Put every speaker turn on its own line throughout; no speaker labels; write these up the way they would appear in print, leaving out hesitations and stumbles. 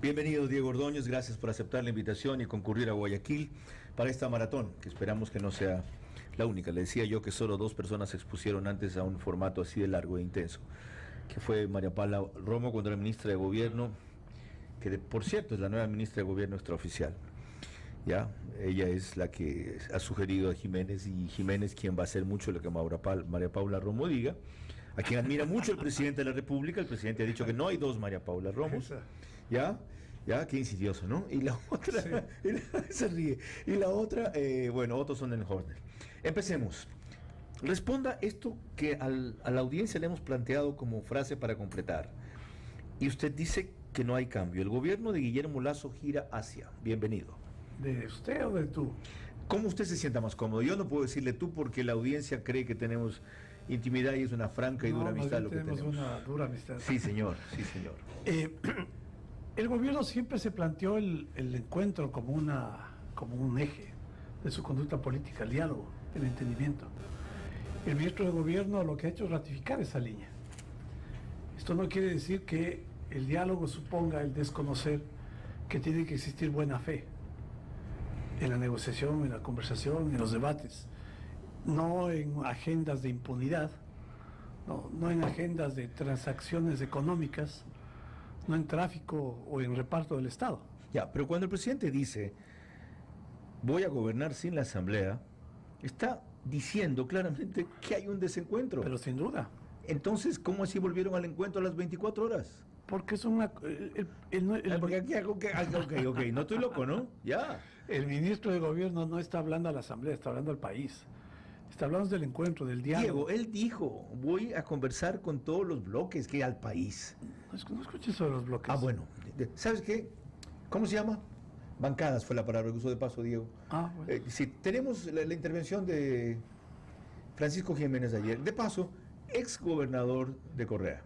Bienvenido, Diego Ordóñez, gracias por aceptar la invitación y concurrir a Guayaquil para esta maratón, que esperamos que no sea la única. Le decía yo que solo 2 personas se expusieron antes a un formato así de largo e intenso, que fue María Paula Romo, cuando era ministra de Gobierno, por cierto es la nueva ministra de Gobierno extraoficial. ¿Ya? Ella es la que ha sugerido a Jiménez, y Jiménez quien va a hacer mucho lo que María Paula Romo diga, a quien admira mucho el presidente de la República. El presidente ha dicho que no hay dos María Paula Romos. ¿Ya? ¿Ya? Qué insidioso, ¿no? Y la otra, sí. Se ríe. Y la otra, bueno, Otto Sonnenhorner. Empecemos. Responda esto que a la audiencia le hemos planteado como frase para completar. Y usted dice que no hay cambio. El gobierno de Guillermo Lasso gira hacia. Bienvenido.
¿De usted o de tú?
¿Cómo usted se sienta más cómodo? Yo no puedo decirle tú porque la audiencia cree que tenemos intimidad y es una franca y dura amistad lo que tenemos.
Una dura amistad.
Sí, señor, sí, señor.
El gobierno siempre se planteó el encuentro como un eje de su conducta política, el diálogo, el entendimiento. El ministro de Gobierno lo que ha hecho es ratificar esa línea. Esto no quiere decir que el diálogo suponga el desconocer que tiene que existir buena fe en la negociación, en la conversación, en los debates, no en agendas de impunidad, no en agendas de transacciones económicas, no en tráfico o en reparto del Estado.
Ya, pero cuando el presidente dice voy a gobernar sin la Asamblea, está diciendo claramente que hay un desencuentro.
Pero sin duda.
Entonces, ¿cómo así volvieron al encuentro a las 24 horas?
Porque es una...
Porque aquí, ok, no estoy loco, ¿no? Ya.
El ministro de Gobierno no está hablando a la Asamblea, está hablando al país. Está hablando del encuentro, del diálogo.
Diego, él dijo, voy a conversar con todos los bloques, que al país.
No escuché sobre los bloques.
Ah, bueno. ¿Sabes qué? ¿Cómo se llama? Bancadas fue la palabra que usó de paso, Diego.
Ah, bueno.
Sí, tenemos la intervención de Francisco Jiménez ayer. De paso, ex gobernador de Correa.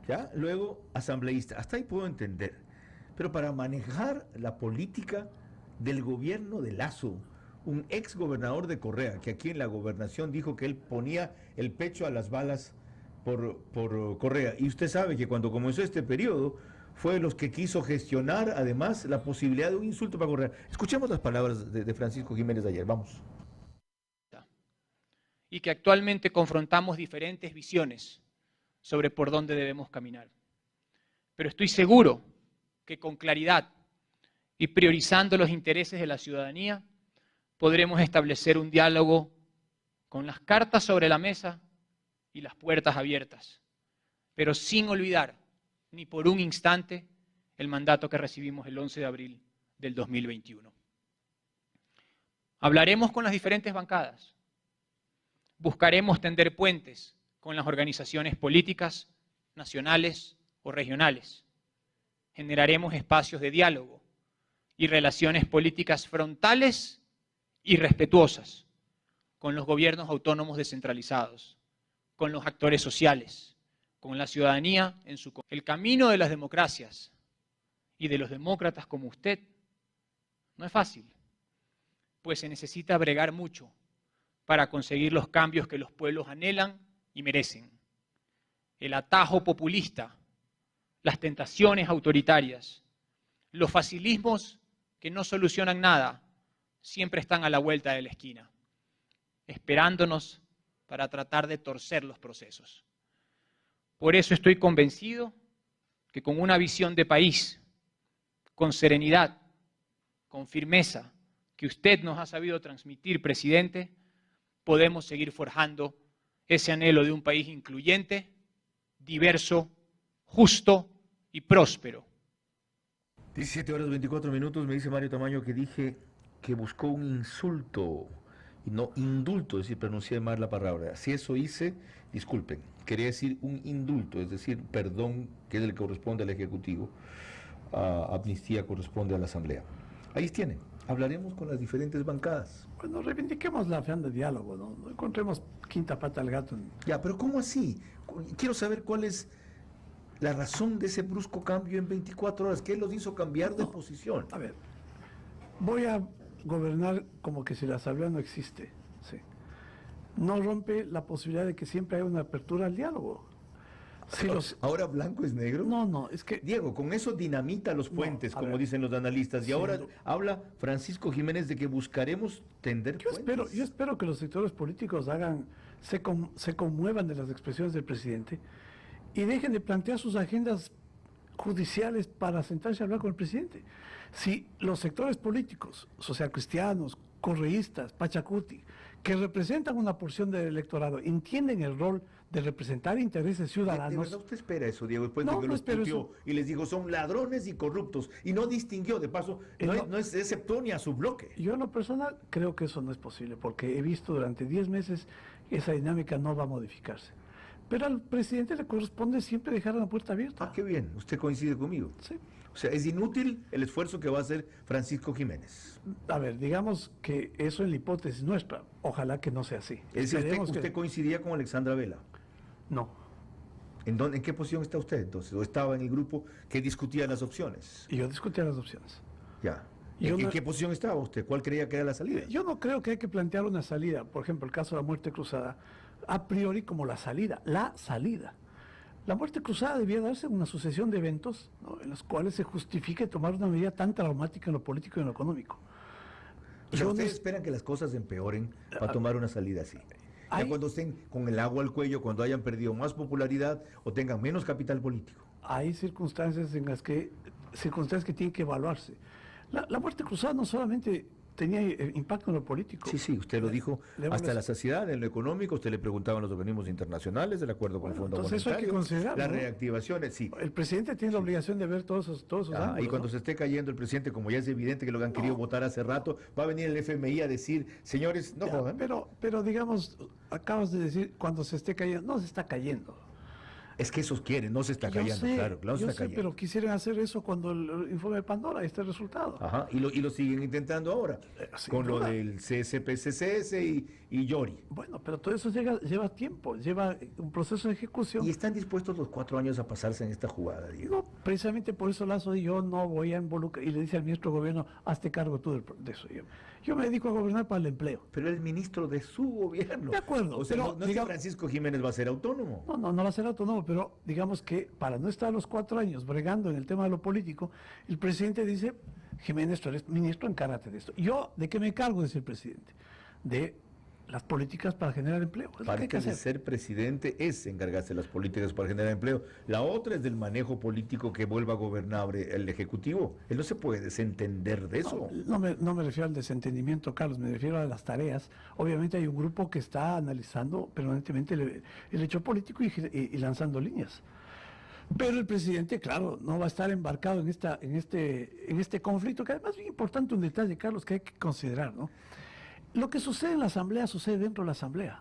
¿Ya? Luego, asambleísta. Hasta ahí puedo entender. Pero para manejar la política del gobierno de Lasso, un ex gobernador de Correa, que aquí en la gobernación dijo que él ponía el pecho a las balas por Correa. Y usted sabe que cuando comenzó este periodo, fue de los que quiso gestionar, además, la posibilidad de un insulto para Correa. Escuchemos las palabras de Francisco Jiménez de ayer. Vamos.
Y que actualmente confrontamos diferentes visiones sobre por dónde debemos caminar. Pero estoy seguro que con claridad y priorizando los intereses de la ciudadanía, podremos establecer un diálogo con las cartas sobre la mesa y las puertas abiertas, pero sin olvidar ni por un instante el mandato que recibimos el 11 de abril del 2021. Hablaremos con las diferentes bancadas, buscaremos tender puentes con las organizaciones políticas, nacionales o regionales. Generaremos espacios de diálogo y relaciones políticas frontales y respetuosas con los gobiernos autónomos descentralizados, con los actores sociales, con la ciudadanía en su... El camino de las democracias y de los demócratas como usted no es fácil, pues se necesita bregar mucho para conseguir los cambios que los pueblos anhelan y merecen. El atajo populista, las tentaciones autoritarias, los facilismos que no solucionan nada, siempre están a la vuelta de la esquina, esperándonos para tratar de torcer los procesos. Por eso estoy convencido que con una visión de país, con serenidad, con firmeza, que usted nos ha sabido transmitir, presidente, podemos seguir forjando ese anhelo de un país incluyente, diverso, justo y próspero.
17 horas 24 minutos, me dice Mario Tamayo que dije que buscó un insulto y no indulto, es decir, pronuncié mal la palabra. Si eso hice, disculpen, quería decir un indulto, es decir, perdón, que es el que corresponde al Ejecutivo, amnistía corresponde a la Asamblea. Ahí tienen, hablaremos con las diferentes bancadas.
Bueno, reivindiquemos la afán de diálogo, no encontremos quinta pata al gato.
Ya, pero ¿cómo así? Quiero saber cuál es la razón de ese brusco cambio en 24 horas. ¿Qué los hizo cambiar de posición?
A ver, voy a gobernar como que si la Asamblea no existe. Sí. No rompe la posibilidad de que siempre haya una apertura al diálogo. Si los...
Ahora blanco es negro.
No, es que...
Diego, con eso dinamita los puentes, como dicen los analistas. Y ahora habla Francisco Jiménez de que buscaremos tender puentes.
Yo espero que los sectores políticos se conmuevan de las expresiones del presidente y dejen de plantear sus agendas judiciales para sentarse a hablar con el presidente. Si los sectores políticos, socialcristianos, correístas, Pachacuti, que representan una porción del electorado, entienden el rol de representar intereses ciudadanos.
¿De verdad usted espera eso, Diego? Después de que los discutió y les dijo son ladrones y corruptos y no distinguió, de paso, no exceptó ni a su bloque.
Yo en lo personal creo que eso no es posible, porque he visto durante 10 meses que esa dinámica no va a modificarse. Pero al presidente le corresponde siempre dejar la puerta abierta.
Ah, qué bien, usted coincide conmigo.
Sí.
O sea, es inútil el esfuerzo que va a hacer Francisco Jiménez.
A ver, digamos que eso en la hipótesis nuestra, ojalá que no sea así.
Es decir, usted coincidía con Alexandra Vela.
No.
¿En qué posición está usted entonces? ¿O estaba en el grupo que discutía las opciones?
Y yo discutía las opciones.
Ya. ¿En qué posición estaba usted? ¿Cuál creía que era la salida?
Yo no creo que hay que plantear una salida, por ejemplo, el caso de la muerte cruzada, a priori como la salida. La muerte cruzada debía darse en una sucesión de eventos, ¿no?, en los cuales se justifique tomar una medida tan traumática en lo político y en lo económico.
O sea, ¿ustedes esperan que las cosas empeoren para tomar una salida así? Ya cuando estén con el agua al cuello, cuando hayan perdido más popularidad o tengan menos capital político.
Hay circunstancias que tienen que evaluarse. La muerte cruzada no solamente tenía impacto en lo político.
Sí, usted lo dijo hasta la saciedad, en lo económico. Usted le preguntaba a los organismos internacionales del acuerdo con el Fondo Monetario.
Eso hay que considerar,
las reactivaciones, sí.
El presidente tiene la obligación de ver todos esos ángulos,
y cuando se esté cayendo el presidente, como ya es evidente que lo han querido votar hace rato, va a venir el FMI a decir, señores, no jodan.
Pero digamos, acabas de decir, cuando se esté cayendo, no se está cayendo.
Es que esos quieren, no se está callando, claro, se está callando.
Pero quisieran hacer eso cuando el informe de Pandora, este resultado.
Ajá, y lo siguen intentando ahora, con lo del CSPCCS y Yori.
Bueno, pero todo eso lleva tiempo, lleva un proceso de ejecución.
¿Y están dispuestos los 4 años a pasarse en esta jugada, Diego?
No, precisamente por eso Lazo yo no voy a involucrar, y le dice al ministro de Gobierno, hazte cargo tú de eso. Yo me dedico a gobernar para el empleo.
Pero el ministro de su gobierno.
De acuerdo.
O sea, pero, no es que Francisco Jiménez va a ser autónomo.
No va a ser autónomo, pero digamos que para no estar los 4 años bregando en el tema de lo político, el presidente dice, Jiménez, tú eres ministro, encárgate de esto. ¿Yo de qué me encargo? Dice el presidente. De las políticas para generar empleo.
Parte de ser presidente es encargarse de las políticas para generar empleo. La otra es del manejo político que vuelva a gobernar el Ejecutivo. Él no se puede desentender de eso.
No me refiero al desentendimiento, Carlos, me refiero a las tareas. Obviamente hay un grupo que está analizando permanentemente el hecho político y lanzando líneas. Pero el presidente, claro, no va a estar embarcado en este conflicto, que además es bien importante un detalle, Carlos, que hay que considerar, ¿no? Lo que sucede en la Asamblea sucede dentro de la Asamblea.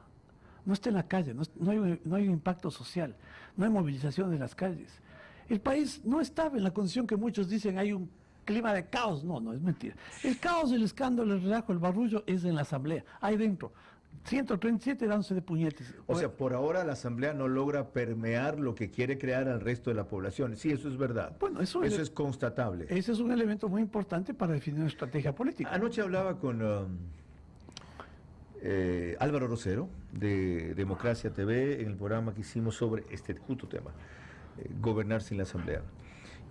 No está en la calle, no hay un impacto social, no hay movilización en las calles. El país no estaba en la condición que muchos dicen, hay un clima de caos. No, es mentira. El caos, el escándalo, el relajo, el barullo es en la Asamblea, ahí dentro. 137 dándose de puñetes.
O sea, por ahora la Asamblea no logra permear lo que quiere crear al resto de la población. Sí, eso es verdad.
Bueno, eso
es constatable.
Ese es un elemento muy importante para definir una estrategia política.
Anoche hablaba con Álvaro Rosero, de Democracia TV, en el programa que hicimos sobre este justo tema, gobernar sin la Asamblea.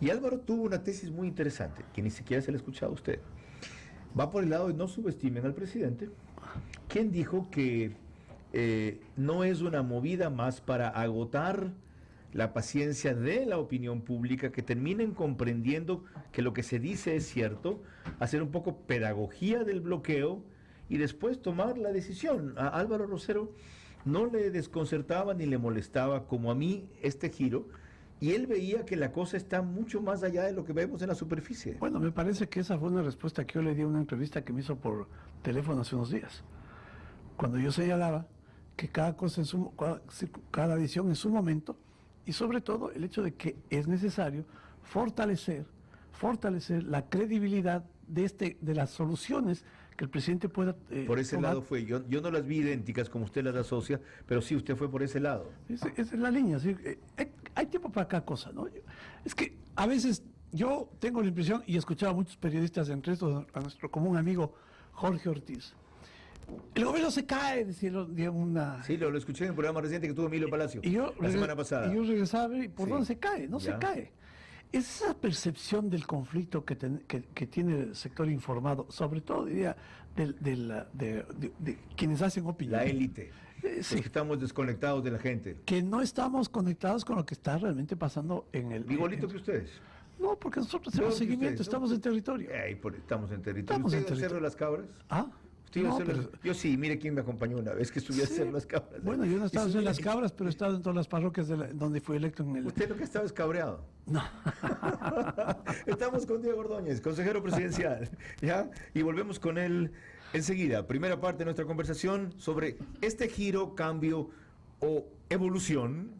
Y Álvaro tuvo una tesis muy interesante, que ni siquiera se la ha escuchado a usted. Va por el lado de no subestimen al presidente, quien dijo que no es una movida más para agotar la paciencia de la opinión pública, que terminen comprendiendo que lo que se dice es cierto, hacer un poco pedagogía del bloqueo, y después tomar la decisión. A Álvaro Rosero no le desconcertaba ni le molestaba, como a mí, este giro, y él veía que la cosa está mucho más allá de lo que vemos en la superficie.
Bueno, me parece que esa fue una respuesta que yo le di a una entrevista que me hizo por teléfono hace unos días, cuando yo señalaba que cada cosa cada decisión en su momento, y sobre todo el hecho de que es necesario fortalecer la credibilidad de las soluciones que el presidente pueda
por ese tomar. Lado fue, yo no las vi idénticas como usted las asocia, pero sí, usted fue por ese lado.
Esa es la línea, ¿sí? Hay tiempo para cada cosa, ¿no? Es que a veces yo tengo la impresión, y he escuchado a muchos periodistas, entre estos a nuestro común amigo Jorge Ortiz, El gobierno se cae, decía una...
Sí, lo escuché en el programa reciente que tuvo Emilio Palacio
Y yo,
la semana pasada.
Y yo regresaba y ¿por
Sí.
dónde se cae? No
Ya.
se cae. Esa percepción del conflicto que tiene el sector informado, sobre todo diría de quienes hacen opinión.
La élite.
Sí.
Porque estamos desconectados de la gente.
Que no estamos conectados con lo que está realmente pasando en el...
Igualito que ustedes.
No, porque nosotros
Peor
hacemos
que
seguimiento,
ustedes, ¿no?
estamos en territorio.
Estamos en territorio.
Estamos en
¿Usted iba a
territorio.
Cerro de las Cabras?
¿Ah?
¿Usted iba a
No,
Cerro de
pero-
las- Yo sí, mire quién me acompañó una vez que subí a
Sí.
Cerro de las Cabras.
Bueno, yo no he estado
Y
en las
subí-
cabras, pero he estado en todas las parroquias donde fui electo en el...
Usted lo que estaba es cabreado.
No.
Estamos con Diego Ordóñez, consejero presidencial, ¿ya? Y volvemos con él enseguida. Primera parte de nuestra conversación sobre este giro, cambio o evolución,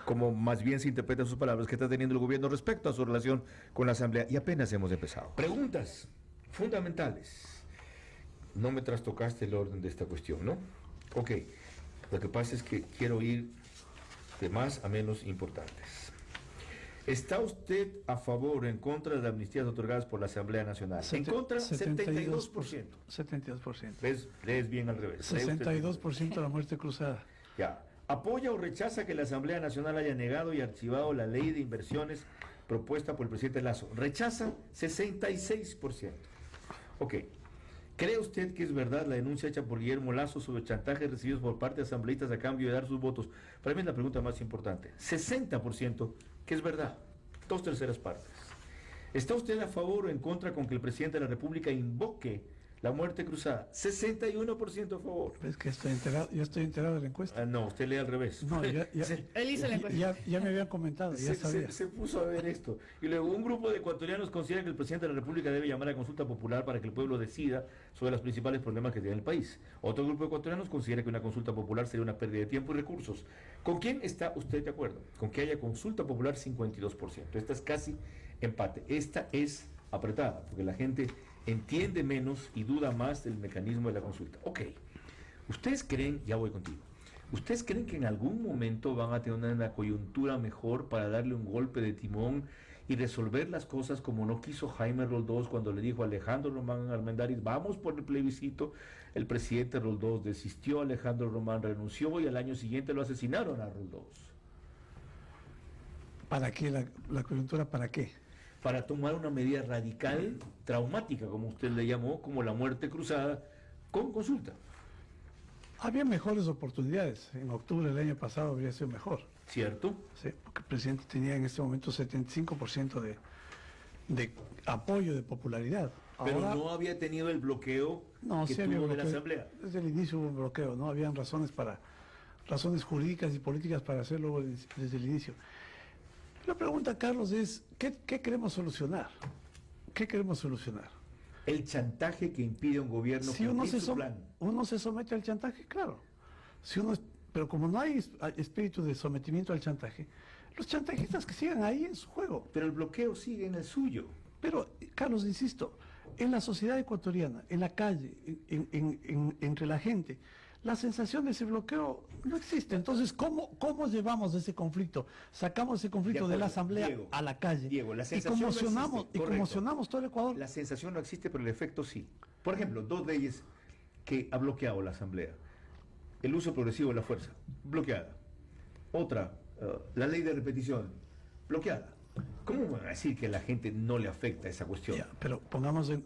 como más bien se interpretan sus palabras, que está teniendo el gobierno respecto a su relación con la Asamblea. Y apenas hemos empezado. Preguntas fundamentales. No me trastocaste el orden de esta cuestión, ¿no? Ok. Lo que pasa es que quiero ir de más a menos importantes. ¿Está usted a favor o en contra de las amnistías otorgadas por la Asamblea Nacional? En contra, 72%.
72%.
Lees bien al revés. Lee usted.
62% de la muerte cruzada.
Ya. ¿Apoya o rechaza que la Asamblea Nacional haya negado y archivado la ley de inversiones propuesta por el presidente Lazo? Rechaza 66%. Ok. ¿Cree usted que es verdad la denuncia hecha por Guillermo Lazo sobre chantajes recibidos por parte de asambleístas a cambio de dar sus votos? Para mí es la pregunta más importante. 60% que es verdad. 2/3 partes. ¿Está usted a favor o en contra con que el presidente de la República invoque la muerte cruzada? 61% a favor.
Es que yo estoy enterado de la encuesta.
Ah, no, usted lee al revés.
No,
Él hizo la encuesta.
ya me habían comentado, ya sabía.
Se puso a ver esto. Y luego, un grupo de ecuatorianos considera que el presidente de la República debe llamar a consulta popular para que el pueblo decida sobre los principales problemas que tiene el país. Otro grupo de ecuatorianos considera que una consulta popular sería una pérdida de tiempo y recursos. ¿Con quién está usted de acuerdo? Con que haya consulta popular 52%. Esta es casi empate. Esta es apretada, porque la gente entiende menos y duda más del mecanismo de la consulta. Ok. ¿Ustedes creen, ya voy contigo, ¿ustedes creen que en algún momento van a tener una coyuntura mejor para darle un golpe de timón y resolver las cosas como no quiso Jaime Roldós cuando le dijo a Alejandro Román Armendáriz, vamos por el plebiscito? El presidente Roldós desistió, Alejandro Román renunció y al año siguiente lo asesinaron a Roldós.
¿Para qué la coyuntura? ¿Para qué?
Para tomar una medida radical, traumática, como usted le llamó, como la muerte cruzada, con consulta.
Había mejores oportunidades. En octubre del año pasado habría sido mejor.
¿Cierto?
Sí, porque el presidente tenía en este momento 75% de apoyo, de popularidad.
Pero
Ahora,
no había tenido el bloqueo que
sí había
tuvo de la
bloqueo.
Asamblea.
Desde el inicio hubo un bloqueo, ¿no? Habían razones jurídicas y políticas para hacerlo desde el inicio. La pregunta, Carlos, es, ¿qué queremos solucionar? ¿Qué queremos solucionar?
El chantaje que impide a un gobierno
Si uno
cumplir su plan.
uno se somete al chantaje, claro. Pero como no hay espíritu de sometimiento al chantaje, los chantajistas que sigan ahí en su juego.
Pero el bloqueo sigue en el suyo.
Pero, Carlos, insisto, en la sociedad ecuatoriana, en la calle, entre la gente, la sensación de ese bloqueo no existe. Entonces, ¿cómo llevamos ese conflicto? Sacamos ese conflicto de la
acuerdo,
Asamblea
Diego,
a la calle
Diego, la
y
sensación no
conmocionamos,
existe, correcto.
conmocionamos todo el Ecuador.
La sensación no existe, pero el efecto sí. Por ejemplo, 2 leyes que ha bloqueado la Asamblea. El uso progresivo de la fuerza, bloqueada. Otra, la ley de repetición, bloqueada. ¿Cómo van a decir que a la gente no le afecta esa cuestión?
Ya, pero pongamos en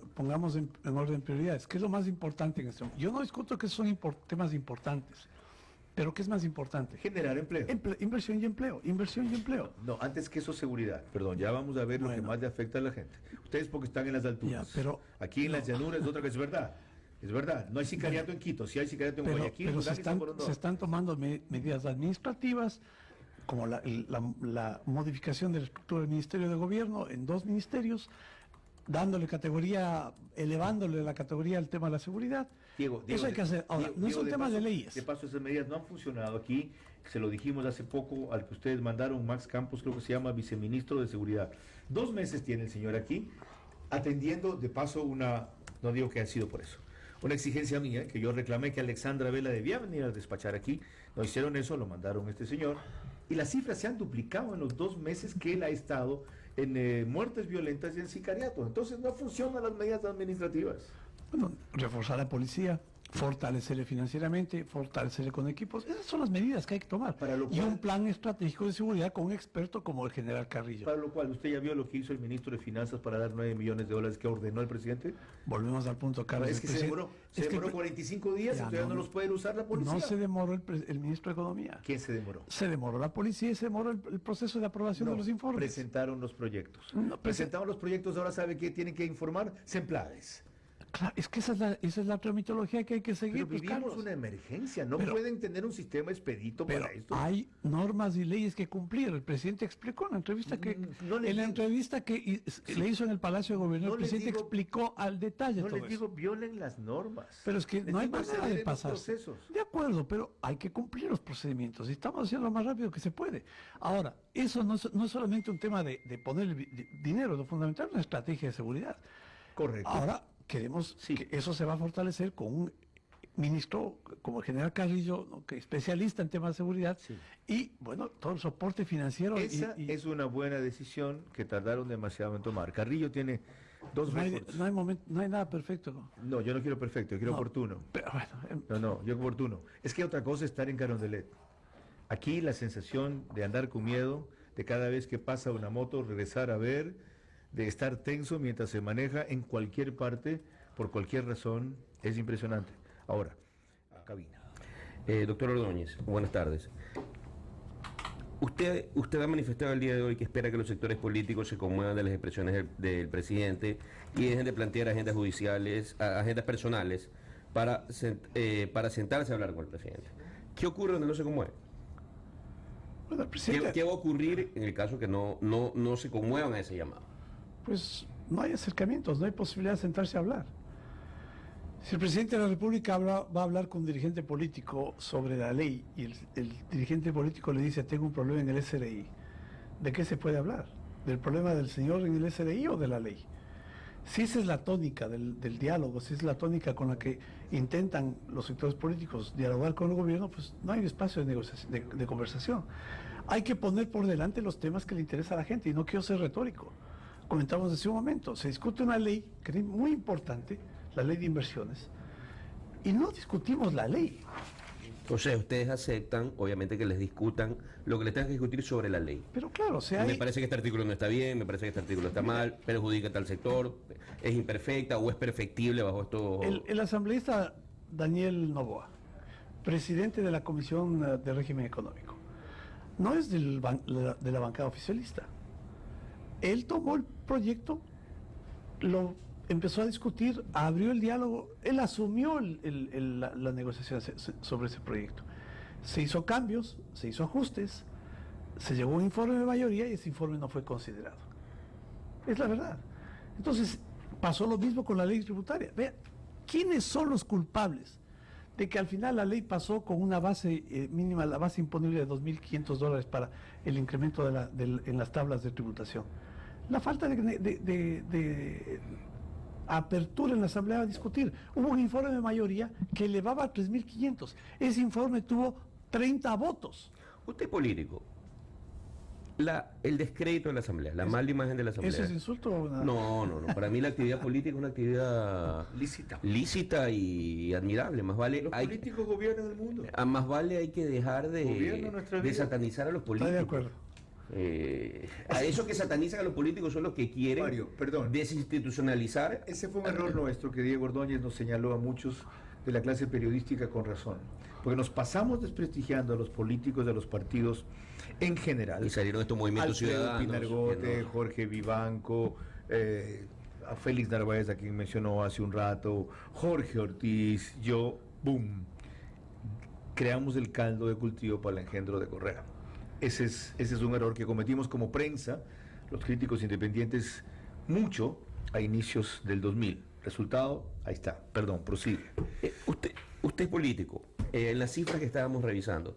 orden prioridades. ¿Qué es lo más importante en este momento? Yo no discuto que son temas importantes, pero ¿qué es más importante?
Generar empleo.
Inversión y empleo, inversión y empleo.
No, antes que eso, seguridad. Perdón, ya vamos a ver lo que
Bueno.
más le afecta a la gente. Ustedes porque están en las alturas.
Ya, pero-
Aquí en las llanuras es otra que es verdad. Es verdad. No hay sicariato en Quito. Sí hay sicariato en Guayaquil.
Pero
Durán y San Borondón.
se están tomando medidas administrativas, como la modificación de la estructura del Ministerio de Gobierno en 2 ministerios, dándole categoría, elevándole la categoría al tema de la seguridad.
Diego,
Eso hay que hacer. Ahora, no es un tema de leyes.
De paso, esas medidas no han funcionado aquí. Se lo dijimos hace poco al que ustedes mandaron, Max Campos, creo que se llama viceministro de Seguridad. 2 meses tiene el señor aquí, atendiendo de paso no digo que ha sido por eso, una exigencia mía, que yo reclamé que Alexandra Vela debía venir a despachar aquí. No hicieron eso, lo mandaron este señor. Y las cifras se han duplicado en los 2 meses que él ha estado en muertes violentas y en sicariato. Entonces no funcionan las medidas administrativas.
Bueno, reforzar la policía, fortalecerle financieramente, fortalecerle con equipos. Esas son las medidas que hay que tomar. Y
cual,
un plan estratégico de seguridad con un experto como el general Carrillo.
Para lo cual, ¿usted ya vio lo que hizo el ministro de Finanzas para dar 9 millones de dólares que ordenó el presidente?
Volvemos al punto, Carlos.
Es que se demoró 45 días,
ya,
entonces no los puede usar la policía.
No se demoró el ministro de Economía.
¿Quién se demoró?
Se demoró la policía y se demoró el proceso de aprobación de los informes.
Presentaron los proyectos. Presentaron los proyectos, ahora sabe que tienen que informar Semplades.
Claro, es que esa es la tramitología que hay que seguir.
Pero vivimos una emergencia, no pueden tener un sistema expedito
pero
para esto.
Hay normas y leyes que cumplir. El presidente explicó en la entrevista que le hizo en el Palacio de Gobierno, el presidente explicó al detalle
no
todo
les digo, violen las normas.
Pero es que no hay manera de pasar. De acuerdo, pero hay que cumplir los procedimientos y estamos haciendo lo más rápido que se puede. Ahora, eso no es solamente un tema de poner dinero, lo fundamental es una estrategia de seguridad.
Correcto.
Ahora, queremos que eso se va a fortalecer con un ministro como el general Carrillo, ¿no?, que es especialista en temas de seguridad, y bueno, todo el soporte financiero.
Esa es una buena decisión que tardaron demasiado en tomar. Carrillo tiene dos récords.
No hay nada perfecto.
No, yo no quiero perfecto, yo quiero oportuno.
Pero bueno,
yo oportuno. Es que otra cosa es estar en Carondelet. Aquí la sensación de andar con miedo, de cada vez que pasa una moto regresar a ver, de estar tenso mientras se maneja en cualquier parte, por cualquier razón, es impresionante. Ahora, a cabina.
Doctor Ordóñez, buenas tardes. Usted ha manifestado el día de hoy que espera que los sectores políticos se conmuevan de las expresiones del presidente y dejen de plantear agendas judiciales, agendas personales, para sentarse a hablar con el presidente. ¿Qué ocurre donde no se conmueve?
Bueno, el presidente...
¿Qué va a ocurrir en el caso que no se conmuevan a ese llamado?
Pues no hay acercamientos, no hay posibilidad de sentarse a hablar. Si el presidente de la República va a hablar con un dirigente político sobre la ley y el dirigente político le dice tengo un problema en el SRI, ¿de qué se puede hablar? ¿Del problema del señor en el SRI o de la ley? Si esa es la tónica del diálogo, si es la tónica con la que intentan los sectores políticos dialogar con el gobierno, pues no hay espacio de conversación. Hay que poner por delante los temas que le interesa a la gente, y no quiero ser retórico. Comentamos hace un momento, se discute una ley que es muy importante, la ley de inversiones, y no discutimos la ley.
O sea, ustedes aceptan, obviamente, que les discutan lo que les tengan que discutir sobre la ley.
Pero claro,
me parece que este artículo no está bien, me parece que este artículo está mal, perjudica a tal sector, es imperfecta o es perfectible bajo esto.
El asambleísta Daniel Noboa, presidente de la Comisión de Régimen Económico, no es de la bancada oficialista. Él tomó el proyecto, lo empezó a discutir, abrió el diálogo, él asumió la negociación sobre ese proyecto. Se hizo cambios, se hizo ajustes, se llegó a un informe de mayoría y ese informe no fue considerado. Es la verdad. Entonces, pasó lo mismo con la ley tributaria. Vean, ¿quiénes son los culpables de que al final la ley pasó con una base mínima, la base imponible de $2.500 para el incremento en las tablas de tributación? La falta de apertura en la Asamblea a discutir. Hubo un informe de mayoría que elevaba a 3.500. Ese informe tuvo 30 votos.
Usted es político. El descrédito de la Asamblea, la mala imagen de la Asamblea.
¿Eso es insulto o nada?
No. Para mí la actividad política es una actividad lícita y admirable. Más vale.
Los políticos gobiernan el mundo.
Más vale hay que dejar de satanizar a los políticos.
Estoy de acuerdo.
A esos que satanizan a los políticos son los que quieren desinstitucionalizar.
Ese fue un error nuestro que Diego Ordóñez nos señaló a muchos de la clase periodística con razón, porque nos pasamos desprestigiando a los políticos de los partidos en general.
Y salieron estos movimientos ciudadanos.
Pinargote, Jorge Vivanco, a Félix Narváez, a quien mencionó hace un rato, Jorge Ortiz, yo, boom, creamos el caldo de cultivo para el engendro de Correa. Ese es un error que cometimos como prensa, los críticos independientes, mucho a inicios del 2000. Resultado, ahí está. Perdón, prosigue.
Usted es político. En las cifras que estábamos revisando,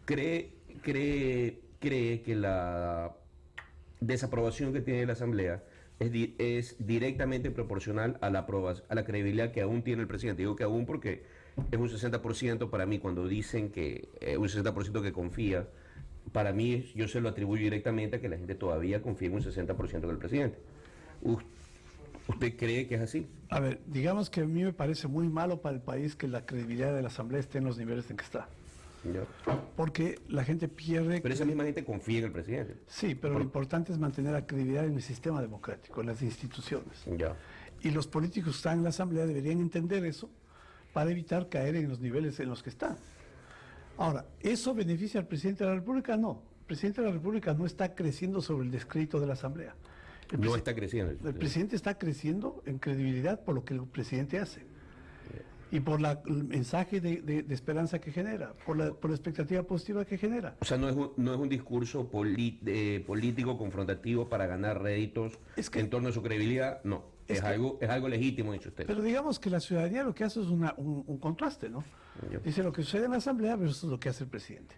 ¿cree que la desaprobación que tiene la Asamblea es directamente proporcional a la credibilidad que aún tiene el presidente? Digo que aún porque es un 60% para mí, cuando dicen que un 60% que confía. Para mí, yo se lo atribuyo directamente a que la gente todavía confía en un 60% del presidente. ¿Usted cree que es así?
A ver, digamos que a mí me parece muy malo para el país que la credibilidad de la Asamblea esté en los niveles en que está.
Ya.
Porque la gente pierde...
Pero esa misma gente confía en el presidente.
Sí, pero lo importante es mantener la credibilidad en el sistema democrático, en las instituciones.
Ya.
Y los políticos que están en la Asamblea deberían entender eso para evitar caer en los niveles en los que están. Ahora, ¿eso beneficia al presidente de la República? No. El presidente de la República no está creciendo sobre el descrédito de la Asamblea.
No está creciendo.
El presidente está creciendo en credibilidad por lo que el presidente hace. Y por el mensaje de esperanza que genera, por la expectativa positiva que genera.
O sea, no es un discurso político confrontativo para ganar réditos en torno a su credibilidad, no. Es algo legítimo, dice usted.
Pero digamos que la ciudadanía lo que hace es un contraste, ¿no? Dice lo que sucede en la Asamblea versus lo que hace el presidente.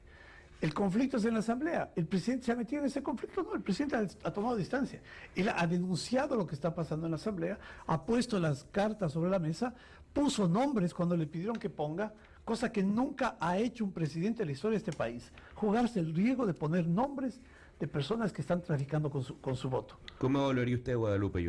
El conflicto es en la Asamblea. ¿El presidente se ha metido en ese conflicto? No, el presidente ha tomado distancia. Él ha denunciado lo que está pasando en la Asamblea, ha puesto las cartas sobre la mesa, puso nombres cuando le pidieron que ponga, cosa que nunca ha hecho un presidente de la historia de este país, jugarse el riesgo de poner nombres de personas que están traficando con su voto.
¿Cómo valoraría usted, Guadalupe?